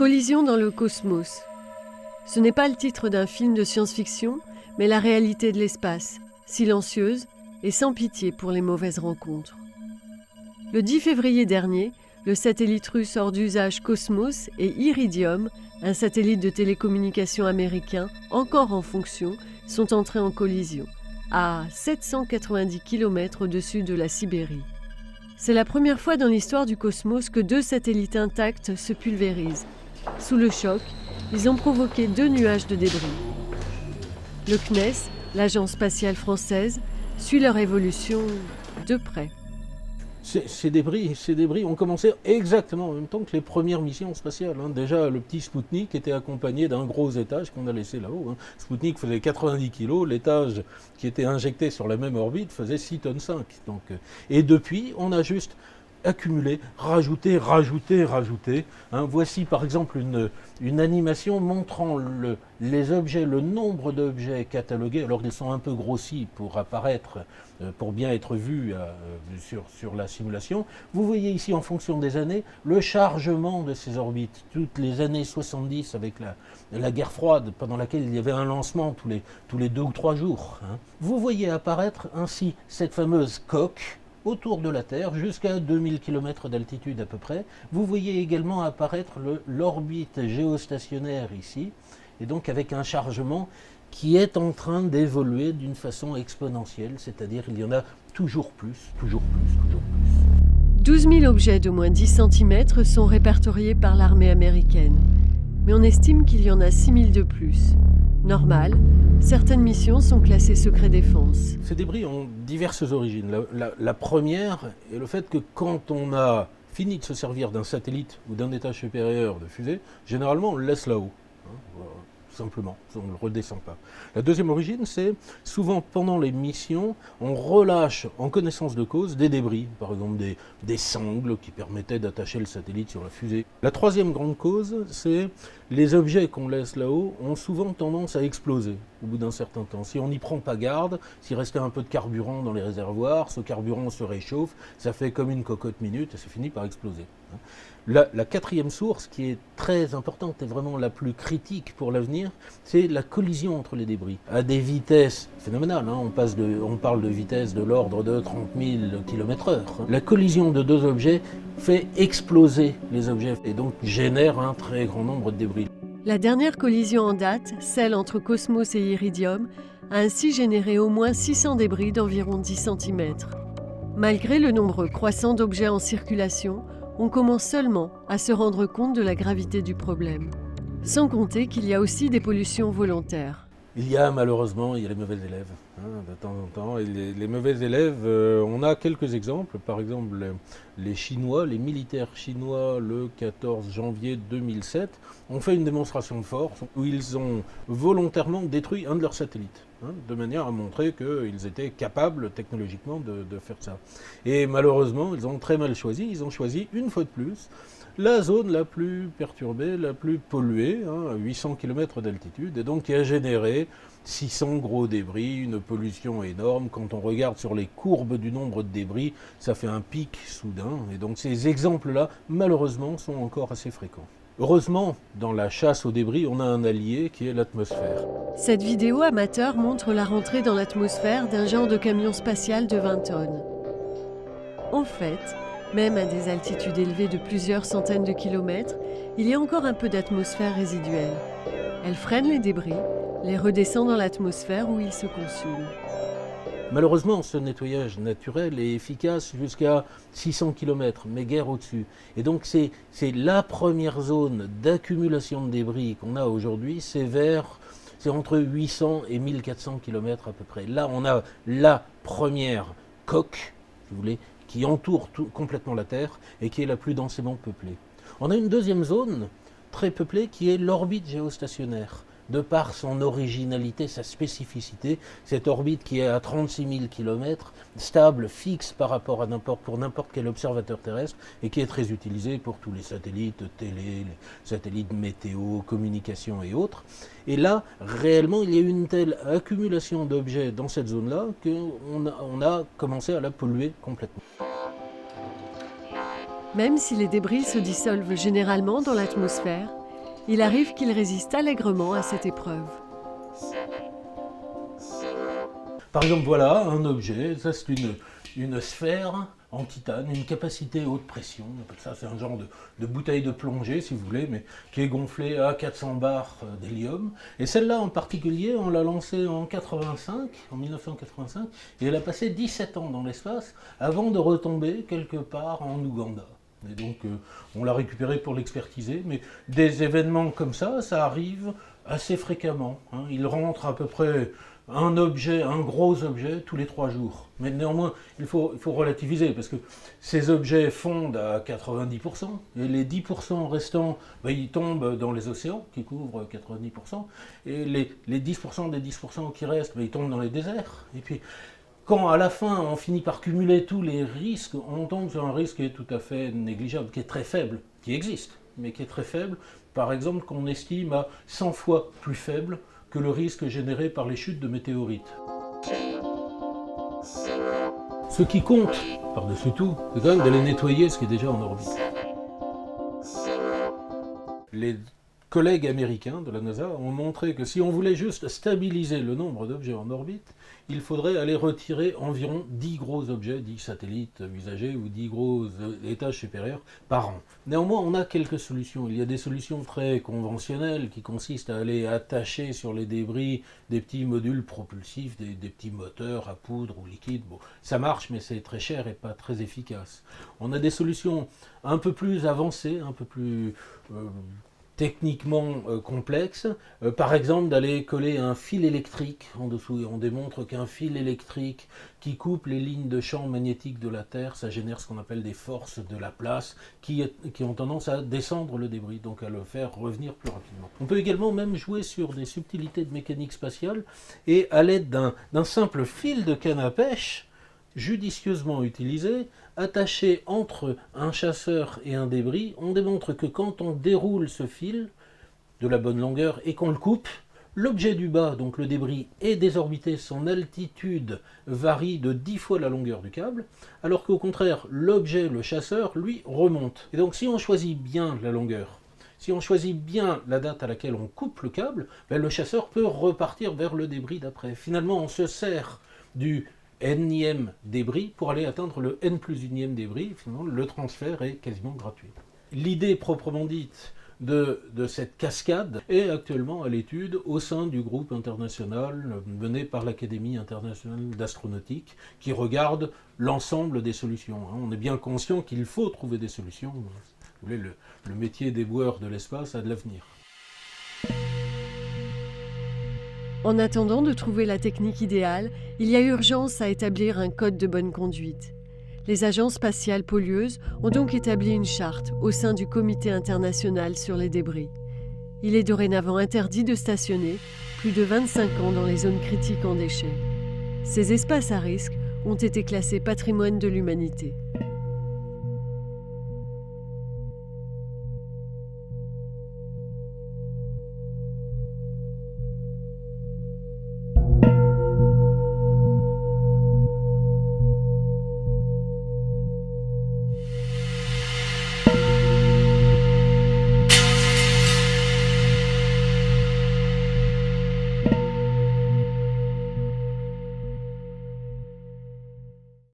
Collision dans le cosmos. Ce n'est pas le titre d'un film de science-fiction, mais la réalité de l'espace, silencieuse et sans pitié pour les mauvaises rencontres. Le 10 février dernier, le satellite russe hors d'usage Cosmos et Iridium, un satellite de télécommunications américain encore en fonction, sont entrés en collision, à 790 km au-dessus de la Sibérie. C'est la première fois dans l'histoire du cosmos que 2 satellites intacts se pulvérisent. Sous le choc, ils ont provoqué 2 nuages de débris. Le CNES, l'agence spatiale française, suit leur évolution de près. Ces débris ont commencé exactement en même temps que les premières missions spatiales. Déjà, le petit Spoutnik était accompagné d'un gros étage qu'on a laissé là-haut. Spoutnik faisait 90 kg, l'étage qui était injecté sur la même orbite faisait 6 tonnes 5. Et depuis, on a juste accumulé, rajouté. Voici par exemple une animation montrant les objets, le nombre d'objets catalogués, alors qu'ils sont un peu grossis pour apparaître, pour bien être vus sur la simulation. Vous voyez ici en fonction des années le chargement de ces orbites. Toutes les années 70 avec la guerre froide, pendant laquelle il y avait un lancement tous les 2 ou 3 jours. Vous voyez apparaître ainsi cette fameuse coque autour de la Terre, jusqu'à 2000 km d'altitude à peu près. Vous voyez également apparaître l'orbite géostationnaire ici, et donc avec un chargement qui est en train d'évoluer d'une façon exponentielle, c'est-à-dire il y en a toujours plus. 12 000 objets d'au moins 10 cm sont répertoriés par l'armée américaine, mais on estime qu'il y en a 6 000 de plus. Normal, certaines missions sont classées secret défense. Ces débris ont diverses origines. La première est le fait que quand on a fini de se servir d'un satellite ou d'un étage supérieur de fusée, généralement on le laisse là-haut. Simplement, on ne le redescend pas. La deuxième origine, c'est souvent pendant les missions, on relâche en connaissance de cause des débris, par exemple des sangles qui permettaient d'attacher le satellite sur la fusée. La troisième grande cause, c'est les objets qu'on laisse là-haut ont souvent tendance à exploser au bout d'un certain temps. Si on n'y prend pas garde, s'il restait un peu de carburant dans les réservoirs, ce carburant se réchauffe, ça fait comme une cocotte minute et ça finit par exploser. La quatrième source, qui est très importante et vraiment la plus critique pour l'avenir, c'est la collision entre les débris. À des vitesses phénoménales, on parle de vitesse de l'ordre de 30 000 km/h. La collision de 2 objets fait exploser les objets et donc génère un très grand nombre de débris. La dernière collision en date, celle entre Cosmos et Iridium, a ainsi généré au moins 600 débris d'environ 10 cm. Malgré le nombre croissant d'objets en circulation, on commence seulement à se rendre compte de la gravité du problème. Sans compter qu'il y a aussi des pollutions volontaires. Il y a malheureusement les mauvais élèves, de temps en temps. Et les mauvais élèves, on a quelques exemples. Par exemple, les Chinois, les militaires chinois, le 14 janvier 2007, ont fait une démonstration de force où ils ont volontairement détruit un de leurs satellites, de manière à montrer qu'ils étaient capables technologiquement de faire ça. Et malheureusement, ils ont très mal choisi. Ils ont choisi une fois de plus la zone la plus perturbée, la plus polluée, à 800 km d'altitude, et donc qui a généré 600 gros débris, une pollution énorme. Quand on regarde sur les courbes du nombre de débris, ça fait un pic soudain. Et donc ces exemples-là, malheureusement, sont encore assez fréquents. Heureusement, dans la chasse aux débris, on a un allié qui est l'atmosphère. Cette vidéo amateur montre la rentrée dans l'atmosphère d'un genre de camion spatial de 20 tonnes. En fait, même à des altitudes élevées de plusieurs centaines de kilomètres, il y a encore un peu d'atmosphère résiduelle. Elle freine les débris, les redescend dans l'atmosphère où ils se consument. Malheureusement, ce nettoyage naturel est efficace jusqu'à 600 km, mais guère au-dessus. Et donc c'est la première zone d'accumulation de débris qu'on a aujourd'hui, c'est entre 800 et 1400 km à peu près. Là, on a la première coque, si vous voulez, qui entoure complètement la Terre et qui est la plus densément peuplée. On a une deuxième zone très peuplée qui est l'orbite géostationnaire. De par son originalité, sa spécificité, cette orbite qui est à 36 000 km, stable, fixe par rapport à pour n'importe quel observateur terrestre et qui est très utilisée pour tous les satellites télé, les satellites météo, communication et autres. Et là, réellement, il y a eu une telle accumulation d'objets dans cette zone-là qu'on a commencé à la polluer complètement. Même si les débris se dissolvent généralement dans l'atmosphère, il arrive qu'il résiste allègrement à cette épreuve. Par exemple, voilà un objet, ça c'est une sphère en titane, une capacité haute pression, on appelle ça, c'est un genre de bouteille de plongée si vous voulez, mais qui est gonflée à 400 bars d'hélium. Et celle-là en particulier, on l'a lancée en 1985, et elle a passé 17 ans dans l'espace avant de retomber quelque part en Ouganda. Et donc on l'a récupérée pour l'expertiser, mais des événements comme ça arrive assez fréquemment. Il rentre à peu près un gros objet, tous les 3 jours. Mais néanmoins, il faut relativiser, parce que ces objets fondent à 90%, et les 10% restants, ils tombent dans les océans, qui couvrent 90%, et les 10% des 10% qui restent, ils tombent dans les déserts. Et puis, quand à la fin, on finit par cumuler tous les risques, on tombe sur un risque qui est tout à fait négligeable, qui est très faible, qui existe, mais qui est très faible, par exemple, qu'on estime à 100 fois plus faible que le risque généré par les chutes de météorites. Ce qui compte, par-dessus tout, c'est quand même d'aller nettoyer ce qui est déjà en orbite. Les collègues américains de la NASA ont montré que si on voulait juste stabiliser le nombre d'objets en orbite, il faudrait aller retirer environ 10 gros objets, 10 satellites usagés ou 10 gros étages supérieurs par an. Néanmoins, on a quelques solutions. Il y a des solutions très conventionnelles qui consistent à aller attacher sur les débris des petits modules propulsifs, des petits moteurs à poudre ou liquide. Bon, ça marche, mais c'est très cher et pas très efficace. On a des solutions un peu plus avancées, un peu plus techniquement complexe, par exemple d'aller coller un fil électrique en dessous, et on démontre qu'un fil électrique qui coupe les lignes de champ magnétique de la Terre, ça génère ce qu'on appelle des forces de Laplace qui ont tendance à descendre le débris, donc à le faire revenir plus rapidement. On peut également même jouer sur des subtilités de mécanique spatiale, et à l'aide d'un simple fil de canne à pêche, judicieusement utilisé, attaché entre un chasseur et un débris, on démontre que quand on déroule ce fil de la bonne longueur et qu'on le coupe, l'objet du bas, donc le débris, est désorbité, son altitude varie de 10 fois la longueur du câble, alors qu'au contraire, l'objet, le chasseur, lui, remonte. Et donc si on choisit bien la longueur, si on choisit bien la date à laquelle on coupe le câble, le chasseur peut repartir vers le débris d'après. Finalement, on se sert du n-ième débris pour aller atteindre le n plus 1e débris. Finalement, le transfert est quasiment gratuit. L'idée proprement dite de cette cascade est actuellement à l'étude au sein du groupe international mené par l'Académie internationale d'astronautique qui regarde l'ensemble des solutions. On est bien conscient qu'il faut trouver des solutions. Vous voulez, le métier d'éboueur de l'espace a de l'avenir. En attendant de trouver la technique idéale, il y a urgence à établir un code de bonne conduite. Les agences spatiales pollueuses ont donc établi une charte au sein du Comité international sur les débris. Il est dorénavant interdit de stationner plus de 25 ans dans les zones critiques en déchets. Ces espaces à risque ont été classés patrimoine de l'humanité.